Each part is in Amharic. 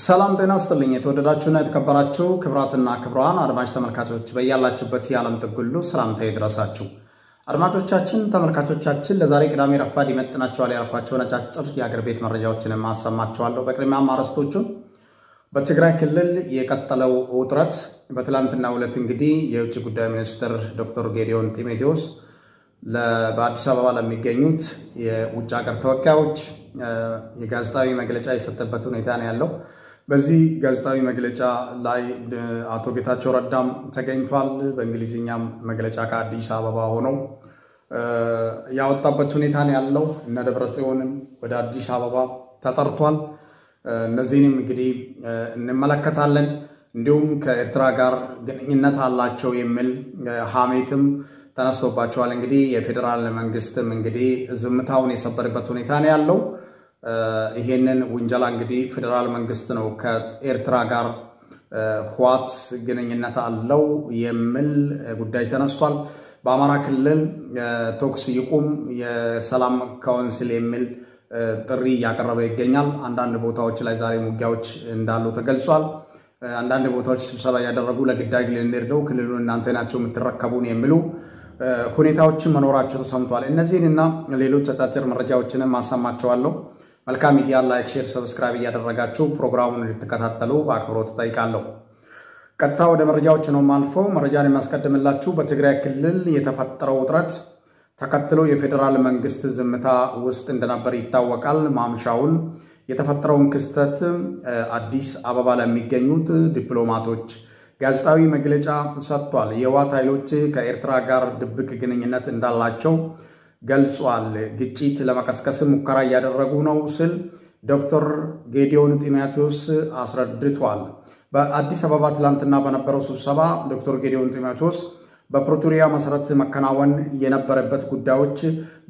ሰላም ጤና ይስጥልኝ የተወደዳችሁና የተከበራችሁ ክብራትና ክብራን አድማጭ ተመልካቾች በእያላችሁበት የዓለም ጥግ ሁሉ ሰላምታዬ ይድረሳችሁ። አድማጮቻችን ተመልካቾቻችን ለዛሬ ቅዳሜ ረፋድ ይመጥናቸዋል ያልኳቸው ነጫጭር የአገር ቤት መረጃዎችን ማሰማችኋለሁ። በቅድሚያ አርዕስቶቹ በትግራይ ክልል የቀጠለው ውጥረት በትላንትናው ዕለት እንግዲህ የውጭ ጉዳይ ሚኒስትር ዶክተር ጌዲዮን ጢሞቴዎስ በአዲስ አበባ ለሚገኙት የውጭ ሀገር ተወካዮች የጋዜጣዊ መግለጫ የሰጠበት ሁኔታ ነው ያለው። በዚህ ጋዜጣዊ መግለጫ ላይ አቶ ጌታቸው ረዳም ተገኝቷል። በእንግሊዝኛም መግለጫ ከአዲስ አበባ ሆነው ያወጣበት ሁኔታ ነው ያለው። እነ ደብረጽዮንም ወደ አዲስ አበባ ተጠርቷል። እነዚህንም እንግዲህ እንመለከታለን። እንዲሁም ከኤርትራ ጋር ግንኙነት አላቸው የሚል ሐሜትም ተነስቶባቸዋል። እንግዲህ የፌደራል መንግስትም እንግዲህ ዝምታውን የሰበረበት ሁኔታ ነው ያለው። ይሄንን ውንጀላ እንግዲህ ፌደራል መንግስት ነው ከኤርትራ ጋር ህዋት ግንኙነት አለው የሚል ጉዳይ ተነስቷል። በአማራ ክልል ቶክስ ይቁም የሰላም ካውንስል የሚል ጥሪ ያቀረበ ይገኛል። አንዳንድ ቦታዎች ላይ ዛሬ ሙጊያዎች እንዳሉ ተገልጿል። አንዳንድ ቦታዎች ስብሰባ ያደረጉ ለግዳጅ ልንሄድ ነው ክልሉን እናንተ ናችሁ የምትረከቡን የሚሉ ሁኔታዎችን መኖራቸው ተሰምቷል። እነዚህንና ሌሎች አጫጭር መረጃዎችን ማሰማቸዋለሁ። መልካም ሚዲያ ላይክ፣ ሼር፣ ሰብስክራይብ ያደረጋችሁ ፕሮግራሙን እንድትከታተሉ በአክብሮት ጠይቃለሁ። ቀጥታ ወደ መረጃዎች ነው ማልፈው። መረጃን የሚያስቀድምላችሁ በትግራይ ክልል የተፈጠረው ውጥረት ተከትሎ የፌደራል መንግስት ዝምታ ውስጥ እንደነበር ይታወቃል። ማምሻውን የተፈጠረውን ክስተት አዲስ አበባ ለሚገኙት ዲፕሎማቶች ጋዜጣዊ መግለጫ ሰጥቷል። የህወሓት ኃይሎች ከኤርትራ ጋር ድብቅ ግንኙነት እንዳላቸው ገልጿል። ግጭት ለመቀስቀስ ሙከራ እያደረጉ ነው ሲል ዶክተር ጌዲዮን ጢሞቴዎስ አስረድቷል። በአዲስ አበባ ትላንትና በነበረው ስብሰባ ዶክተር ጌዲዮን ጢሞቴዎስ በፕሪቶሪያ መሰረት መከናወን የነበረበት ጉዳዮች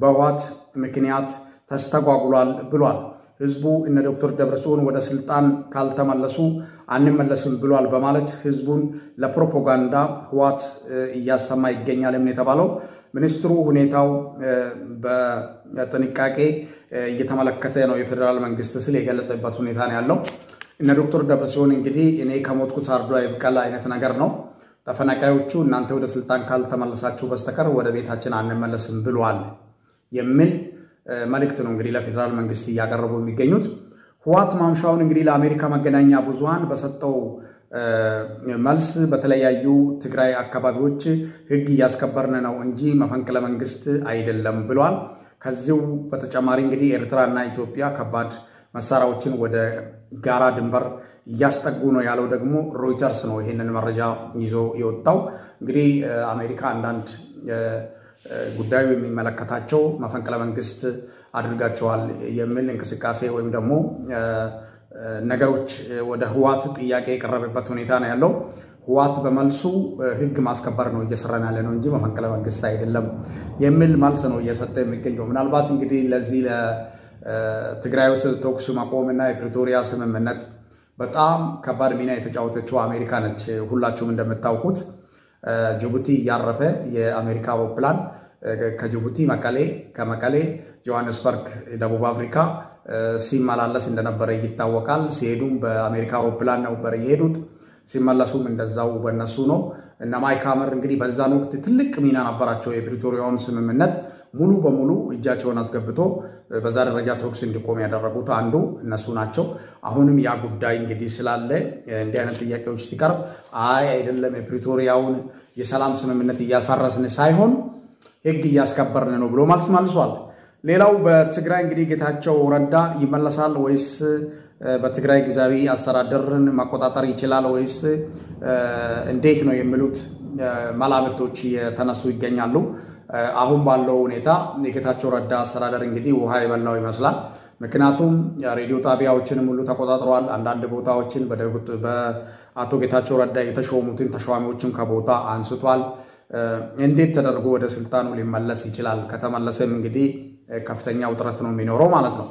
በህወሓት ምክንያት ተስተጓጉሏል ብሏል። ህዝቡ እነ ዶክተር ደብረጽዮን ወደ ስልጣን ካልተመለሱ አንመለስም ብሏል በማለት ህዝቡን ለፕሮፓጋንዳ ህወሓት እያሰማ ይገኛል የተባለው ሚኒስትሩ ሁኔታው በጥንቃቄ እየተመለከተ ነው የፌደራል መንግስት ስለ የገለጸበት ሁኔታ ነው ያለው። እነ ዶክተር ደብረጽዮን እንግዲህ እኔ ከሞትኩ ሳርዶ አይብቀል አይነት ነገር ነው። ተፈናቃዮቹ እናንተ ወደ ስልጣን ካልተመለሳችሁ በስተቀር ወደ ቤታችን አንመለስም ብሏል የሚል መልእክት ነው እንግዲህ ለፌደራል መንግስት እያቀረቡ የሚገኙት። ህወሓት ማምሻውን እንግዲህ ለአሜሪካ መገናኛ ብዙሃን በሰጠው መልስ በተለያዩ ትግራይ አካባቢዎች ህግ እያስከበርን ነው እንጂ መፈንቅለ መንግስት አይደለም ብሏል። ከዚሁ በተጨማሪ እንግዲህ ኤርትራና ኢትዮጵያ ከባድ መሳሪያዎችን ወደ ጋራ ድንበር እያስጠጉ ነው ያለው ደግሞ ሮይተርስ ነው ይሄንን መረጃ ይዞ የወጣው። እንግዲህ አሜሪካ አንዳንድ ጉዳዩ የሚመለከታቸው መፈንቅለ መንግስት አድርጋቸዋል የሚል እንቅስቃሴ ወይም ደግሞ ነገሮች ወደ ህወሓት ጥያቄ የቀረበበት ሁኔታ ነው ያለው። ህወሓት በመልሱ ህግ ማስከበር ነው እየሰራን ያለ ነው እንጂ መፈንቅለ መንግስት አይደለም የሚል መልስ ነው እየሰጠ የሚገኘው። ምናልባት እንግዲህ ለዚህ ለትግራይ ውስጥ ተኩስ ማቆምና የፕሪቶሪያ ስምምነት በጣም ከባድ ሚና የተጫወተችው አሜሪካ ነች። ሁላችሁም እንደምታውቁት ጅቡቲ ያረፈ የአሜሪካ አውሮፕላን ከጅቡቲ መቀሌ ከመቀሌ ጆሃንስበርግ ደቡብ አፍሪካ ሲመላለስ እንደነበረ ይታወቃል። ሲሄዱም በአሜሪካ አውሮፕላን ነበር የሄዱት፣ ሲመለሱም እንደዛው በእነሱ ነው። እና ማይክ ሐመር እንግዲህ በዛን ወቅት ትልቅ ሚና ነበራቸው። የፕሪቶሪያውን ስምምነት ሙሉ በሙሉ እጃቸውን አስገብቶ በዛ ደረጃ ተኩስ እንዲቆም ያደረጉት አንዱ እነሱ ናቸው። አሁንም ያ ጉዳይ እንግዲህ ስላለ እንዲህ አይነት ጥያቄዎች ሲቀርብ አይ አይደለም የፕሪቶሪያውን የሰላም ስምምነት እያፈረስን ሳይሆን ህግ እያስከበርን ነው ብሎ መልስ መልሷል። ሌላው በትግራይ እንግዲህ ጌታቸው ረዳ ይመለሳል ወይስ በትግራይ ጊዜያዊ አስተዳደርን መቆጣጠር ይችላል ወይስ እንዴት ነው የሚሉት መላምቶች የተነሱ ይገኛሉ። አሁን ባለው ሁኔታ የጌታቸው ረዳ አስተዳደር እንግዲህ ውሃ የበላው ይመስላል። ምክንያቱም ሬዲዮ ጣቢያዎችንም ሁሉ ተቆጣጥረዋል። አንዳንድ ቦታዎችን በአቶ ጌታቸው ረዳ የተሾሙትን ተሿሚዎችን ከቦታ አንስቷል። እንዴት ተደርጎ ወደ ስልጣኑ ሊመለስ ይችላል? ከተመለሰም እንግዲህ ከፍተኛ ውጥረት ነው የሚኖረው ማለት ነው።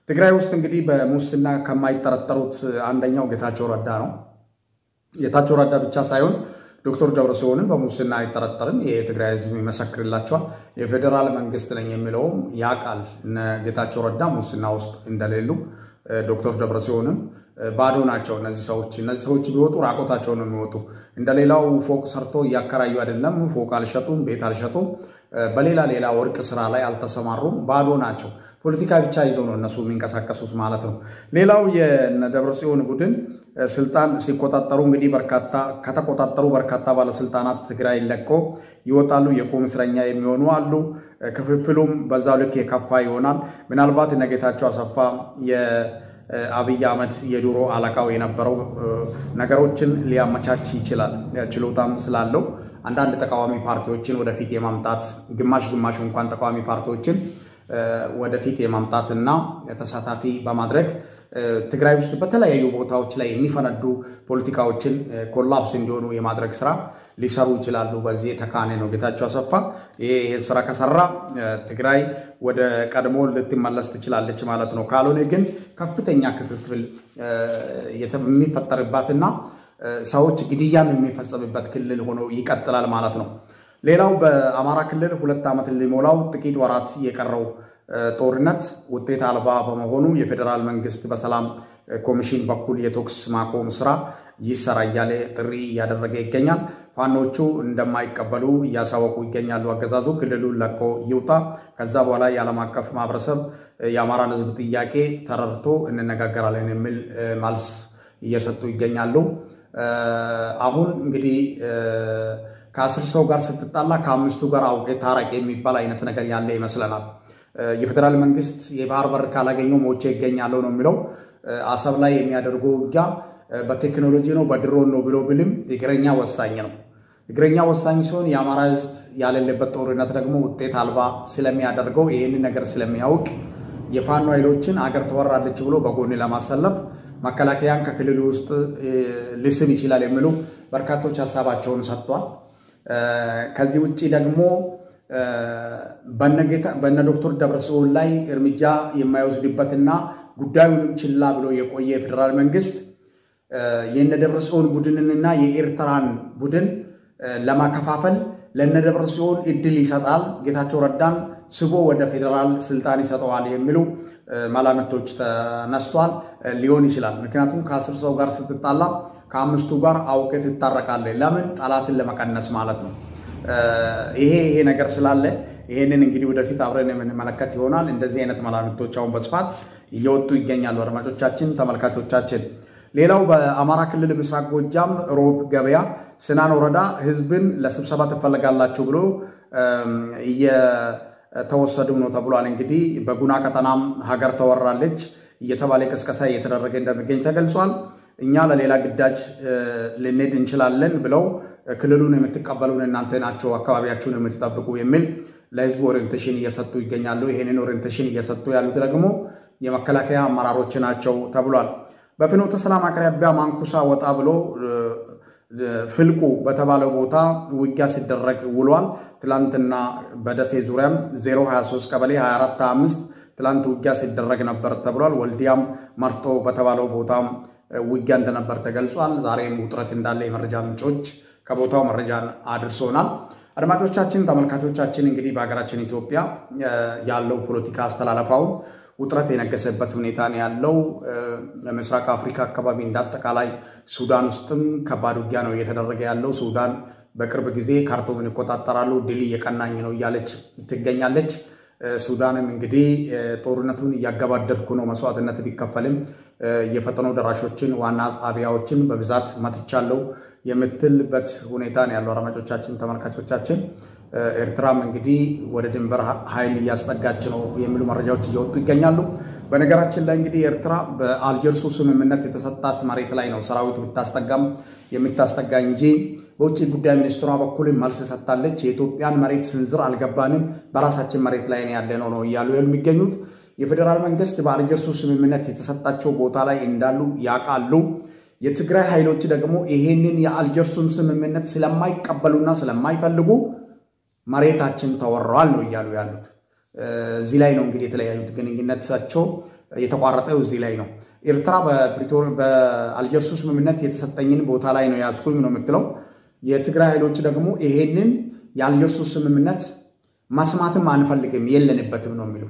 ትግራይ ውስጥ እንግዲህ በሙስና ከማይጠረጠሩት አንደኛው ጌታቸው ረዳ ነው። ጌታቸው ረዳ ብቻ ሳይሆን ዶክተር ደብረጽዮንም በሙስና አይጠረጠርም። የትግራይ ህዝብ ይመሰክርላቸዋል። የፌደራል መንግስት ነኝ የሚለውም ያቃል ጌታቸው ረዳ ሙስና ውስጥ እንደሌሉ ዶክተር ደብረጽዮንም ባዶ ናቸው እነዚህ ሰዎች ቢወጡ ራቆታቸው ነው የሚወጡ እንደሌላው ፎቅ ሰርቶ ያከራዩ አይደለም ፎቅ አልሸጡም ቤት አልሸጡም በሌላ ወርቅ ስራ ላይ አልተሰማሩም ባዶ ናቸው ፖለቲካ ብቻ ይዘው ነው እነሱ የሚንቀሳቀሱት ማለት ነው ሌላው የደብረጽዮን ቡድን ስልጣን ሲቆጣጠሩ እንግዲህ ከተቆጣጠሩ በርካታ ባለስልጣናት ትግራይ ለቆ ይወጣሉ የቆም እስረኛ የሚሆኑ አሉ ክፍፍሉም በዛው ልክ የከፋ ይሆናል ምናልባት ነገታቸው አሰፋ የአብይ አህመድ የዱሮ አለቃው የነበረው ነገሮችን ሊያመቻች ይችላል ችሎታም ስላለው አንዳንድ ተቃዋሚ ፓርቲዎችን ወደፊት የማምጣት ግማሽ እንኳን ተቃዋሚ ፓርቲዎችን ወደፊት የማምጣትና ተሳታፊ በማድረግ ትግራይ ውስጥ በተለያዩ ቦታዎች ላይ የሚፈነዱ ፖለቲካዎችን ኮላፕስ እንዲሆኑ የማድረግ ስራ ሊሰሩ ይችላሉ በዚህ ተካኔ ነው ጌታቸው አሰፋ ይሄ ስራ ከሰራ ትግራይ ወደ ቀድሞ ልትመለስ ትችላለች ማለት ነው ካልሆነ ግን ከፍተኛ ክፍፍል የሚፈጠርባትና ሰዎች ግድያም የሚፈጸምበት ክልል ሆኖ ይቀጥላል ማለት ነው ሌላው በአማራ ክልል 2 ዓመት ሊሞላው ጥቂት ወራት የቀረው ጦርነት ውጤት አልባ በመሆኑ የፌደራል መንግስት በሰላም ኮሚሽን በኩል የቶክስ ማቆም ስራ ይሰራያል ጥሪ ያደረገ ይገኛል ፋኖቹ እንደማይቀበሉ ያሳወቁ ይገኛሉ አገዛዙ ክልሉን ለቆ ይውጣ ከዛ በኋላ የዓለም አቀፍ ማህበረሰብ የአማራን ህዝብ ጥያቄ ተረድቶ እንነጋገራለን የሚል መልስ እየሰጡ ይገኛሉ አሁን እንግዲህ ከ10 ሰው ጋር ስትጣላ ከ5ቱ ጋር አውቄ ታረቅ የሚባል አይነት ነገር ያለ ይመስለናል የፌደራል መንግስት የባህር በር ካላገኘው ሞቼ ይገኛል ነው የሚለው አሰብ ላይ የሚያደርገው ውጊያ በቴክኖሎጂ ነው በድሮን ነው ብሎ ብልም እግረኛ ወሳኝ ሲሆን የአማራ ህዝብ ያለለበት ጦርነት ደግሞ ውጤት አልባ ስለሚያደርገው ይሄን ነገር ስለሚያውቅ የፋኖ ኃይሎችን አገር ተወራለች ብሎ በጎን ለማሰለፍ መከላከያን ከክልሉ ውስጥ ሊስብ ይችላል የሚሉ በርካቶች ሐሳባቸውን ሰጥቷል ከዚህ ውጪ ደግሞ በነ ዶክተር ደብረጽዮን ላይ እርምጃ የማይወስድበትና ጉዳዩንም ችላ ብሎ የቆየ ፌደራል መንግስት የነ ደብረጽዮን ቡድንንና የኤርትራን ቡድን ለማከፋፈል ለነ ደብረጽዮን እድል ይሰጣል ጌታቸው ረዳን ስቦ ወደ ፌደራል ስልጣን ይሰጣዋል የሚሉ ማላምቶች ተነስተዋል ሊሆን ይችላል ምክንያቱም ከ10 ሰው ጋር ስትጣላ ከ5ቱ ጋር አውቀት ይታረቃል ለምን ጣላትን ለመቀነስ ማለት ነው ይሄ ነገር ስላለ ይሄንን እንግዲህ ወደፊት አብረን የምንመለከት ይሆናል እንደዚህ አይነት ማላምቶች አሁን በስፋት እየወጡ ይገኛሉ አድማጮቻችን ተመልካቾቻችን ሌላው በአማራ ክልል ምስራቅ ጎጃም ሮብ ገበያ ስናን ወረዳ ህዝብን ለስብሰባ ተፈልጋላችሁ ብሎ እየተወሰዱ ነው ተብሏል እንግዲህ በጉና ቀጠናም ሀገር ተወራለች እየተባለ ቅስቀሳ እየተደረገ እንደሚገኝ ተገልጿል እኛ ለሌላ ግዳጅ ልንሄድ እንችላለን ብለው ክልሉን የምትቀበሉን እናንተ ናቸው አካባቢያችሁን የምትጠብቁ የሚል ለህዝቡ ኦሪንቴሽን እየሰጡ ይገኛሉ ይሄንን ኦሪንቴሽን እየሰጡ ያሉት ደግሞ የመከላከያ አመራሮች ናቸው ተብሏል በፍኖተ ሰላም አቅራቢያ ማንኩሳ ወጣ ብሎ ፍልቁ በተባለው ቦታ ውጊያ ሲደረግ ውሏል ትላንትና በደሴ ዙሪያም 023 ቀበሌ 245 ትላንት ውጊያ ሲደረግ ነበር ተብሏል ወልዲያም መርጦ በተባለው ቦታም ውጊያ እንደነበር ተገልጿል ዛሬም ውጥረት እንዳለ የመረጃ ምንጮች ከቦታው መረጃን አድርሶናል አድማጮቻችን ተመልካቾቻችን እንግዲህ በአገራችን ኢትዮጵያ ያለው ፖለቲካ አስተላለፋው ውጥረት የነገሰበት ሁኔታ ነው ያለው ለምስራቅ አፍሪካ አካባቢ እንዳጠቃላይ ሱዳን ውስጥም ከባድ ውጊያ ነው እየተደረገ ያለው ሱዳን በቅርብ ጊዜ ካርቱምን ይቆጣጠራሉ ድል እየቀናኝ ነው ያለች ትገኛለች ሱዳንም እንግዲህ ጦርነቱን ያጋባደድኩ ነው መስዋዕትነት ቢከፈልም የፈጠኑ ደራሾችን ዋና ጣቢያዎችን በብዛት መትቻለው የምትልበት ሁኔታ ነው ያለው አድማጮቻችን ተመልካቾቻችን ኤርትራም እንግዲህ ወደ ድንበር ኃይል ያስጠጋች ነው የሚሉ መረጃዎች እየወጡ ይገኛሉ በነገራችን ላይ እንግዲህ ኤርትራ በአልጀርሱ ስምምነት የተሰጣት መሬት ላይ ነው ሰራዊት ብታስጠጋም የምታስጠጋ እንጂ በውጭ ጉዳይ ሚኒስትሯ በኩል መልስ ሰጥታለች የኢትዮጵያን መሬት ስንዝር አልገባንም በራሳችን መሬት ላይ ነው ያለነው ነው ይያሉ የሚገኙት የፌደራል መንግስት በአልጀርሱ ስምምነት የተሰጣቸው ቦታ ላይ እንዳሉ ያቃሉ የትግራይ ኃይሎች ደግሞ ይሄንን የአልጀርሱን ስምምነት ስለማይቀበሉና ስለማይፈልጉ መሬታችን ተወሯል ነው ይያሉ ያሉት እዚህ ላይ ነው እንግዲህ የተለያዩት ግንኙነታቸው የተቋረጠው እዚህ ላይ ነው ኤርትራ በአልጀርሱ ስምምነት የተሰጠኝን ቦታ ላይ ነው ያስኩኝ ነው የምትለው የትግራይ ኃይሎች ደግሞ ይሄንን የአልጀርሱ ስምምነት ማስማትም አንፈልግም የለንበትም ነው የሚሉ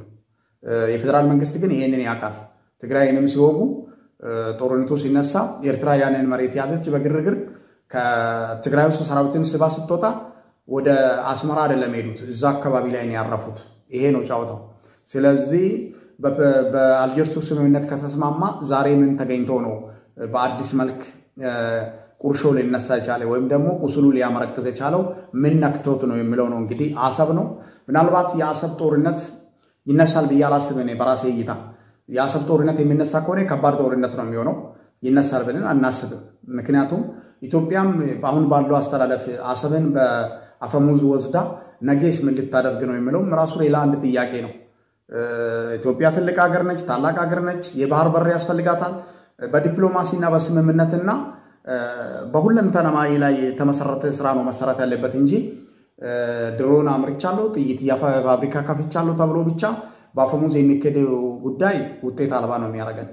የፌደራል መንግስት ግን ይሄንን ያቃል ትግራይንም ሲወጉ ጦርነቱ ሲነሳ ኤርትራ ያንን መሬት ያዘች በግርግር ከትግራይ ውስጥ ሰራዊትን ስባ ስትወጣ ወደ አስመራ አይደለም ሄዱት እዛ አካባቢ ላይ ነው ያረፉት ይሄ ነው ጫውታው ስለዚህ በአልጀርሱ ስምምነት ከተስማማ ዛሬ ምን ተገኝቶ ነው በአዲስ መልክ ቁርሾ ሊነሳ ይቻላል ወይም ደግሞ ቁስሉ ሊያመረክዝ ይቻላል ምን ነክቶት ነው የሚለው ነው እንግዲህ አሰብ ነው ምናልባት የአሰብ ጦርነት ይነሳል በያላስበኔ በራሴ እይታ የአሰብ ጦርነት የሚነሳ ከሆነ ከባድ ጦርነት ነው የሚሆነው ይነሳል ብለን አናስብም ምክንያቱም ኢትዮጵያም አሁን ባለው አስተላለፍ አሰብን በአፈሙዝ ወስዳ ነገስ ምን ልታደርግ ነው የሚለው ራሱ ሌላ አንድ ጥያቄ ነው ኢትዮጵያ ትልቅ ሀገር ነች ታላቅ ሀገር ነች የባህር በር ያስፈልጋታል በዲፕሎማሲና በስምምነትና በሁለንተናማይ ላይ ተመሰረተ ስራ ነው መሰረት ያለበት እንጂ ድሮን አምርቻለሁ ጥይት ፋብሪካ ከፍቻለሁ ተብሎ ብቻ በአፈሙዝ የሚከደው ጉዳይ ውጤት አልባ ነው የሚያደርገን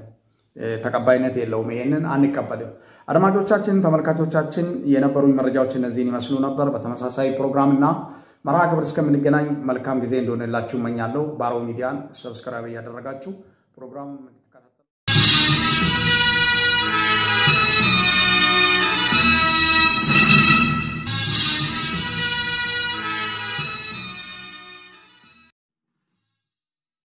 ተቀባይነት የለውም ይሄንን አንቀበልም አድማጮቻችን ተመልካቾቻችን የነበሩ መረጃዎች እነዚህን ይመስሉ ነበር በተመሳሳይ ፕሮግራምና መርሃ ግብር እስከምንገናኝ መልካም ጊዜ እንደሆነላችሁ እመኛለሁ ባሮ ሚዲያን ሰብስክራይብ ያደረጋችሁ ፕሮግራም